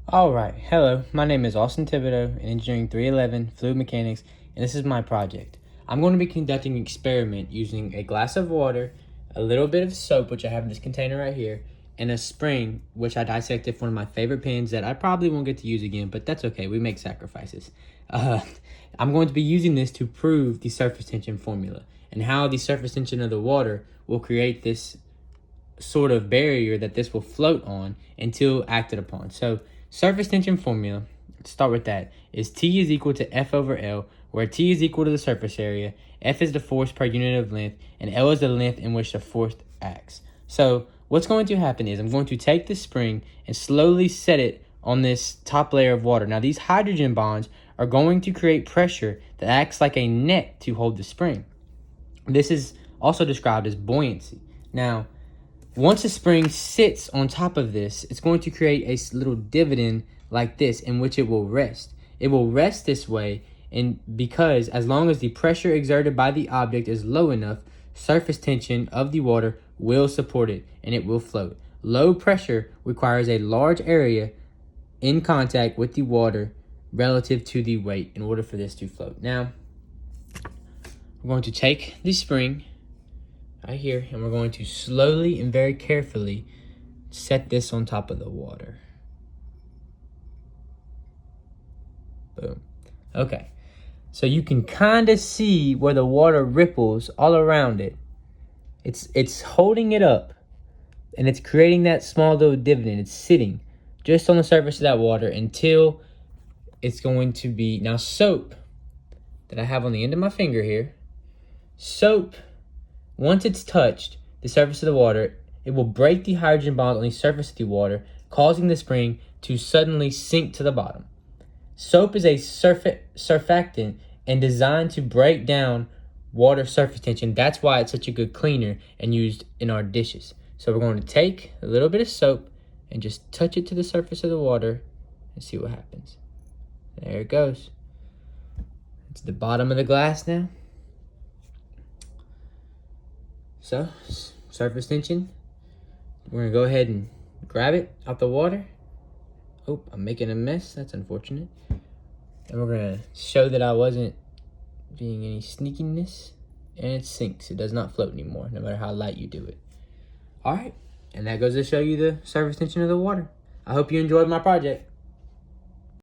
Alright, hello, my name is Austin Thibodeau in Engineering 311 Fluid Mechanics, and this is my project. I'm going to be conducting an experiment using a glass of water, a little bit of soap, which I have in this container right here, and a spring, which I dissected for one of my favorite pens that I probably won't get to use again, but that's okay, we make sacrifices. I'm going to be using this to prove the surface tension formula, and how the surface tension of the water will create this sort of barrier that this will float on until acted upon. So surface tension formula, let's start with that, is T is equal to F over L, where T is equal to the surface area, F is the force per unit of length, and L is the length in which the force acts. So what's going to happen is I'm going to take this spring and slowly set it on this top layer of water. Now these hydrogen bonds are going to create pressure that acts like a net to hold the spring. This is also described as buoyancy. Now, once a spring sits on top of this, it's going to create a little dividend like this in which it will rest. It will rest this way, and because as long as the pressure exerted by the object is low enough, surface tension of the water will support it and it will float. Low pressure requires a large area in contact with the water relative to the weight in order for this to float. Now, we're going to take the spring right here, and we're going to slowly and very carefully set this on top of the water. Boom. Okay, so you can kind of see where the water ripples all around it. It's holding it up, and it's creating that small little dividend. It's sitting just on the surface of that water until it's going to be, now soap that I have on the end of my finger here, soap, once it's touched the surface of the water, it will break the hydrogen bond on the surface of the water, causing the spring to suddenly sink to the bottom. Soap is a surfactant and designed to break down water surface tension. That's why it's such a good cleaner and used in our dishes. So we're going to take a little bit of soap and just touch it to the surface of the water and see what happens. There it goes. It's the bottom of the glass now. So, surface tension, we're going to go ahead and grab it out the water. Oh, I'm making a mess. That's unfortunate. And we're going to show that I wasn't being any sneakiness. And it sinks. It does not float anymore, no matter how light you do it. All right. And that goes to show you the surface tension of the water. I hope you enjoyed my project.